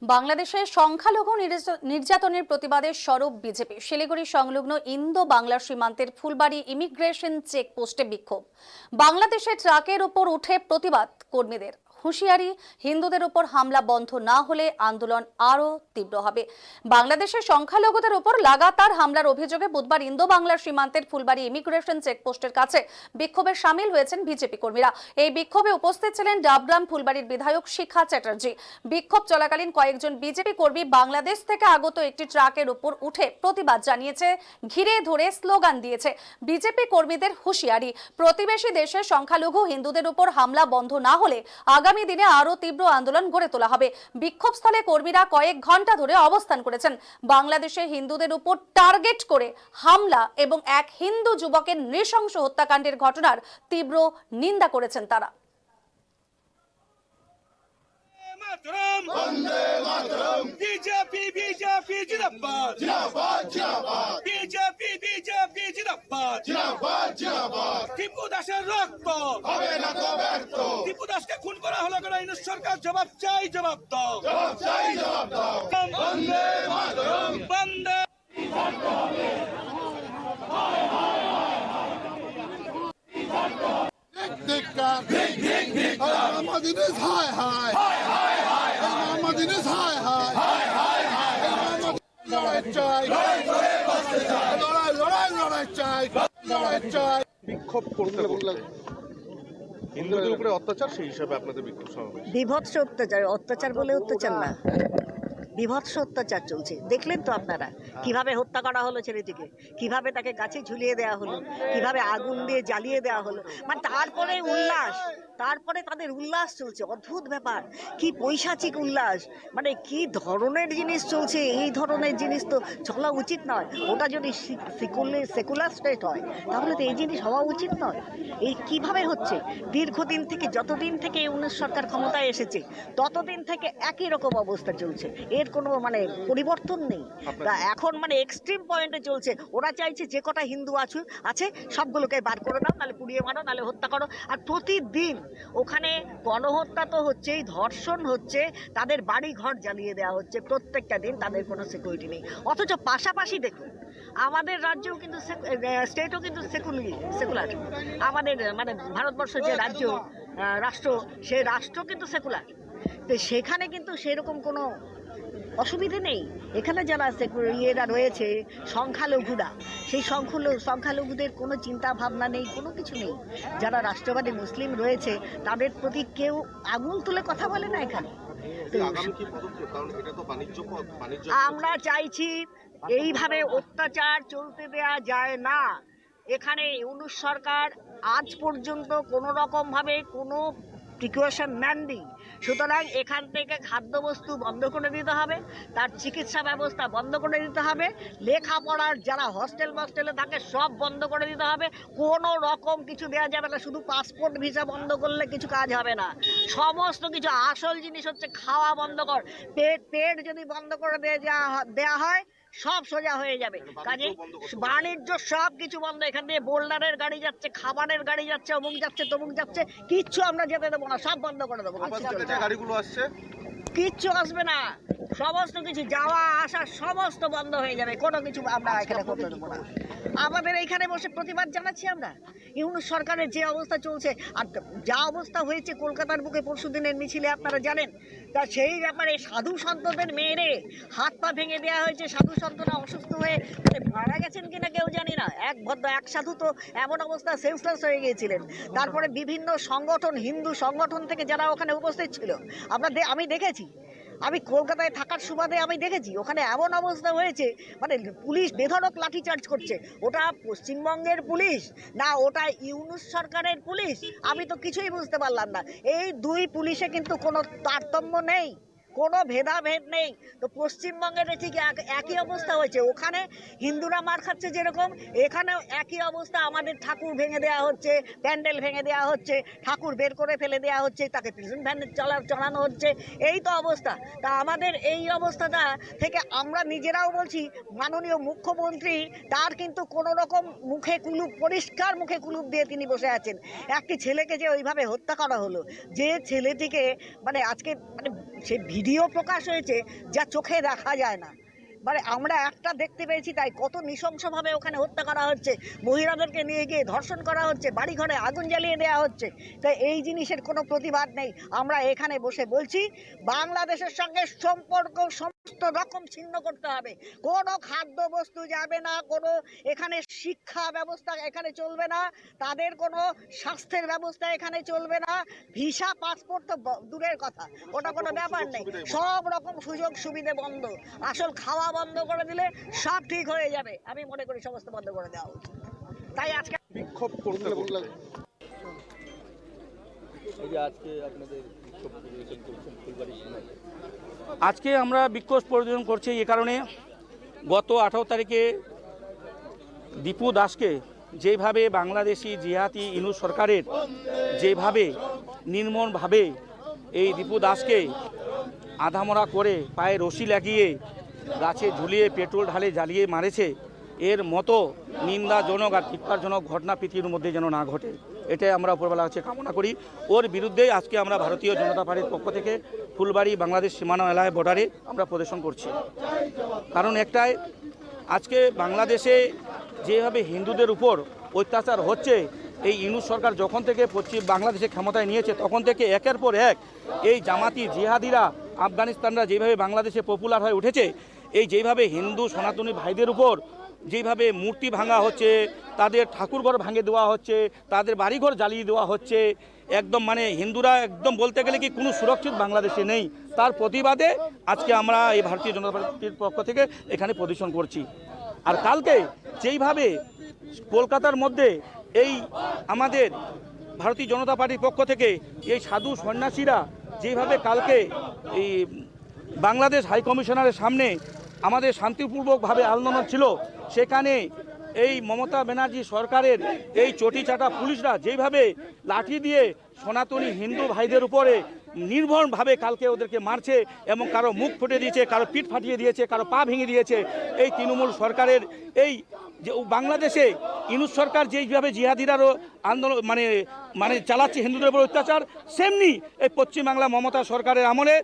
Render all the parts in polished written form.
বাংলাদেশে সংখ্যালঘু নির্যাতনের প্রতিবাদে সরব বিজেপি। শিলিগুড়ি সংলগ্ন ইন্দো বাংলা সীমান্তের ফুলবাড়ি ইমিগ্রেশন চেকপোস্টে বিক্ষোভ। বাংলাদেশে ট্রাকের উপর উঠে প্রতিবাদ কর্মীদের হুঁশিয়ারি, হিন্দুদের উপর হামলা বন্ধ না হলে আন্দোলন আরও তীব্র হবে। বাংলাদেশের সংখ্যালঘুদের উপর লাগাতার হামলার অভিযোগে বুধবার ইন্দো বাংলার সীমান্তের ফুলবাড়ি ইমিগ্রেশন চেকপোস্টের কাছে বিক্ষোভে সামিল হয়েছেন বিজেপি কর্মীরা। এই বিক্ষোভে উপস্থিত ছিলেন ডাবগ্রাম ফুলবাড়ির বিধায়ক শিখা চ্যাটার্জি। বিক্ষোভ চলাকালীন কয়েকজন বিজেপি কর্মী বাংলাদেশ থেকে আগত একটি ট্রাকের উপর উঠে প্রতিবাদ জানিয়েছে, ঘিরে ধরে স্লোগান দিয়েছে। বিজেপি কর্মীদের হুঁশিয়ারি, প্রতিবেশী দেশের সংখ্যালঘু হিন্দুদের উপর হামলা বন্ধ না হলে আগামী দিনে আরো তীব্র আন্দোলন গড়ে তোলা হবে। বিক্ষোভস্থলে কর্মীরা কয়েক ঘন্টা ধরে অবস্থান করেছেন। বাংলাদেশে হিন্দুদের উপর টার্গেট করে হামলা এবং এক হিন্দু যুবকের নৃশংস হত্যাকাণ্ডের ঘটনার তীব্র নিন্দা করেছেন তারা। बीजेपी बीजेपी जिंदाबाद जिंदाबाद जिंदाबाद बीजेपी बीजेपी जिंदाबाद जिंदाबाद जिंदाबाद টিপু দাসের রক্ত হবে না তো ব্যর্থ। টিপু দাসকে খুন করা হলো কেন? এই সরকার জবাব চাই, জবাব দাও, জবাব চাই, জবাব দাও। বন্দে মাতরম, বন্দে Madinez high high high high high Madinez high high high high high লড়াই চাই, লড়াই লড়াই লড়াই চাই, লড়াই চাই। বিক্ষোভ করতে বললেন হিন্দুদের উপরে অত্যাচার, সেই হিসাবে আপনাদের বিক্ষোভ সমাবেশ। বিভৎস অত্যাচার, অত্যাচার বলে অত্যাচার না, বিভৎস অত্যাচার চলছে। দেখলেন তো আপনারা কিভাবে হত্যা করা হলো ছেলেটিকে, কিভাবে তাকে গাছে ঝুলিয়ে দেওয়া হলো, কিভাবে আগুন দিয়ে জ্বালিয়ে দেওয়া হলো। মানে তারপরে উল্লাস, তারপরে তাদের উল্লাস চলছে। অদ্ভুত ব্যাপার, কি পৈশাচিক উল্লাস, মানে কি ধরনের জিনিস চলছে। এই ধরনের জিনিস তো চলা উচিত নয়। ওটা যদি সেকুলার স্টেট হয় তাহলে তো এই জিনিস হওয়া উচিত নয়। এই কিভাবে হচ্ছে? দীর্ঘদিন থেকে, যতদিন থেকে ইউনিশ সরকার ক্ষমতায় এসেছে ততদিন থেকে একই রকম অবস্থা চলছে, এর কোনো মানে পরিবর্তন নেই। তা এখন মানে এক্সট্রিম পয়েন্টে চলছে। ওরা চাইছে যে কটা হিন্দু আছে সবগুলোকে বার করে দাও, নাহলে পুড়িয়ে মারো, নাহলে হত্যা করো। আর প্রতিদিন ওখানে গণহত্যা তো হচ্ছেই, ধর্ষণ হচ্ছে, তাদের বাড়ি ঘর জ্বালিয়ে দেওয়া হচ্ছে প্রত্যেকটা দিন। তাদের কোনো সিকিউরিটি নেই। অথচ পাশাপাশি দেখুন আমাদের রাজ্যও কিন্তু স্টেটও কিন্তু সেকুলার। আমাদের মানে ভারতবর্ষ যে রাষ্ট্র, সেই রাষ্ট্র কিন্তু সেকুলার। তো সেখানে কিন্তু সেরকম কোনো অসুবিধে নেই। এখানে যারা ইয়েরা রয়েছে সংখ্যালঘুরা, সেই সংখ্যালঘুদের কোনো চিন্তা ভাবনা নেই, কোনো কিছু নেই। যারা রাষ্ট্রবাদী মুসলিম রয়েছে তাদের প্রতি কেউ আঙুল তুলে কথা বলে না এখানে। আমরা চাইছি এইভাবে অত্যাচার চলতে দেয়া যায় না। এখানে ইউনিশ সরকার আজ পর্যন্ত কোনো রকমভাবে কোনো প্রিকশন নেননি। সুতরাং এখান থেকে খাদ্যবস্তু বন্ধ করে দিতে হবে, তার চিকিৎসা ব্যবস্থা বন্ধ করে দিতে হবে, লেখাপড়ার যারা হস্টেলে থাকে সব বন্ধ করে দিতে হবে। কোনো রকম কিছু দেওয়া যাবে না। শুধু পাসপোর্ট ভিসা বন্ধ করলে কিছু কাজ হবে না। সমস্ত কিছু, আসল জিনিস হচ্ছে খাওয়া বন্ধ কর। পেট যদি বন্ধ করে দেওয়া হয় সব সোজা হয়ে যাবে। কাজে বাণিজ্য সব কিছু বন্ধ। এখান দিয়ে বোল্ডারের গাড়ি যাচ্ছে, খাবারের গাড়ি যাচ্ছে, অমুক যাচ্ছে, তমুক যাচ্ছে, কিচ্ছু আমরা যেতে দেবো না, সব বন্ধ করে দেবো। গাড়িগুলো আসছে, কিচ্ছু আসবে না, সমস্ত কিছু যাওয়া আসা সমস্ত বন্ধ হয়ে যাবে। কোনো কিছু আমরা এখানে করতে দেবো না। আমাদের এইখানে বসে প্রতিবাদ জানাচ্ছি আমরা। ইউনিশ সরকারের যে অবস্থা চলছে আর যা অবস্থা হয়েছে কলকাতার বুকে পরশুদিনের মিছিলে আপনারা জানেন, তা সেই ব্যাপারে সাধু সন্তদের মেয়েরে হাত পা ভেঙে দেওয়া হয়েছে। সাধু সন্তরা অসুস্থ হয়ে মারা গেছেন কিনা কেউ জানি না। এক সাধু তো এমন অবস্থা সেন্সলেস হয়ে গিয়েছিলেন। তারপরে বিভিন্ন সংগঠন, হিন্দু সংগঠন থেকে যারা ওখানে উপস্থিত ছিল, আমি দেখেছি, আমি কলকাতায় থাকার সুবাদে আমি দেখেছি ওখানে এমন অবস্থা হয়েছে, মানে পুলিশ বেধড়ক লাঠিচার্জ করছে। ওটা পশ্চিমবঙ্গের পুলিশ না ওটা ইউনিশ সরকারের পুলিশ, আমি তো কিছুই বুঝতে পারলাম না। এই দুই পুলিশে কিন্তু কোনো তারতম্য নেই, কোনো ভেদাভেদ নেই। তো পশ্চিমবঙ্গের ঠিক একই অবস্থা হয়েছে। ওখানে হিন্দুরা মার খাচ্ছে যেরকম, এখানেও একই অবস্থা। আমাদের ঠাকুর ভেঙে দেওয়া হচ্ছে, প্যান্ডেল ভেঙে দেওয়া হচ্ছে, ঠাকুর বের করে ফেলে দেওয়া হচ্ছে, তাকে প্রেজেন্ট ভ্যানে চালানো হচ্ছে। এই তো অবস্থা। তা আমাদের এই অবস্থাটা থেকে আমরা নিজেরাও বলছি, মাননীয় মুখ্যমন্ত্রী তার কিন্তু কোনো রকম মুখে কুলুপ, পরিষ্কার মুখে কুলুপ দিয়ে তিনি বসে আছেন। একটি ছেলেকে যে ওইভাবে হত্যা করা হলো, যে ছেলেটিকে মানে আজকে মানে সে ভিডিও প্রকাশ হয়েছে যা চোখে দেখা যায় না। মানে আমরা একটা দেখতে পেয়েছি, তাই কত নৃশংসভাবে ওখানে হত্যা করা হচ্ছে, মহিলাদেরকে নিয়ে গিয়ে ধর্ষণ করা হচ্ছে, বাড়িঘরে আগুন জ্বালিয়ে দেওয়া হচ্ছে। তাই এই জিনিসের কোনো প্রতিবাদ নেই। আমরা এখানে বসে বলছি বাংলাদেশের সঙ্গে সম্পর্ক সমস্ত রকম ছিন্ন করতে হবে। কোনো খাদ্যবস্তু যাবে না, কোনো এখানে শিক্ষা ব্যবস্থা এখানে চলবে না, তাদের কোনো স্বাস্থ্যের ব্যবস্থা এখানে চলবে না, ভিসা পাসপোর্ট তো দূরের কথা, ওটা কোনো ব্যাপার নেই। সব রকম সুযোগ সুবিধে বন্ধ। আসল খাওয়া বন্ধ করে দিলে সব ঠিক হয়ে যাবে। আমি মনে করি সমস্ত বন্ধ করে দেওয়া উচিত। তাই আজকে বিক্ষোভ করতে করতে আজকে আমরা বিক্ষোভ প্রদর্শন করছি এই কারণে, গত 18 তারিখে দীপু দাসকে যেভাবে বাংলাদেশি জিহাদি ইউনূস সরকারের যেভাবে নির্মমভাবে এই দীপু দাসকে আধামরা করে পায়ে রশি লাগিয়ে গাছে ঝুলিয়ে পেট্রোল ঢালে জ্বালিয়ে মারেছে, এর মতো নিন্দাজনক আর ধিক্কারজনক ঘটনা পৃথিবীর মধ্যে যেন না ঘটে, এটাই আমরা উপরবেলা হচ্ছে কামনা করি। ওর বিরুদ্ধেই আজকে আমরা ভারতীয় জনতা পার্টির পক্ষ থেকে ফুলবাড়ি বাংলাদেশ সীমানা এলাকায় বর্ডারে আমরা প্রদর্শন করছি। কারণ একটাই, আজকে বাংলাদেশে যেভাবে হিন্দুদের উপর অত্যাচার হচ্ছে, এই ইউনূস সরকার যখন থেকে পশ্চিম বাংলাদেশে ক্ষমতায় নিয়েছে তখন থেকে একের পর এক এই জামাতি জিহাদিরা আফগানিস্তানরা যেভাবে বাংলাদেশে পপুলার হয়ে উঠেছে, এই যেভাবে হিন্দু সনাতনী ভাইদের উপর যেভাবে মূর্তি ভাঙা হচ্ছে, তাদের ঠাকুরঘর ভাঙে দেওয়া হচ্ছে, তাদের বাড়িঘর জ্বালিয়ে দেওয়া হচ্ছে, একদম মানে হিন্দুরা একদম বলতে গেলে কি কোনো সুরক্ষিত বাংলাদেশে নেই। তার প্রতিবাদে আজকে আমরা এই ভারতীয় জনতা পার্টির পক্ষ থেকে এখানে প্রদর্শন করছি। আর কালকে যেইভাবে কলকাতার মধ্যে এই আমাদের ভারতীয় জনতা পার্টির পক্ষ থেকে এই সাধু সন্ন্যাসীরা যেভাবে কালকে এই বাংলাদেশ হাই কমিশনারের সামনে আমাদের শান্তিপূর্বকভাবে আন্দোলন ছিল, সেখানে এই মমতা ব্যানার্জি সরকারের এই চটিচাটা পুলিশরা যেভাবে লাঠি দিয়ে সনাতনী হিন্দু ভাইদের উপরে নির্মমভাবে কালকে ওদেরকে মারছে এবং কারো মুখ ফুটে দিয়েছে, কারো পিঠ ফাটিয়ে দিয়েছে, কারো পা ভেঙে দিয়েছে, এই তৃণমূল সরকারের এই যে বাংলাদেশে ইউনূস সরকার যেইভাবে জিহাদিরারও আন্দোলন মানে চালাচ্ছে হিন্দুদের উপর অত্যাচার, সেমনি এই পশ্চিমবাংলা মমতা সরকারের আমলে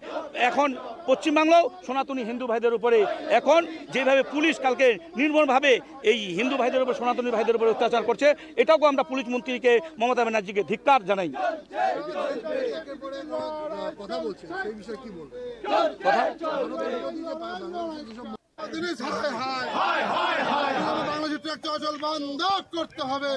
এখন পশ্চিমবাংলাও সনাতনী হিন্দু ভাইদের উপরে এখন যেভাবে পুলিশ কালকে নির্মমভাবে এই হিন্দু ভাইদের উপর সনাতনী ভাইদের উপর অত্যাচার করছে, এটাও আমরা পুলিশ মন্ত্রীকে মমতা ব্যানার্জিকে ধিক্কার জানাই। কথা বলছেন সেই বিষয়ে কি বলবেন? বাংলাদেশের ট্রাক চলাচল বন্ধ করতে হবে।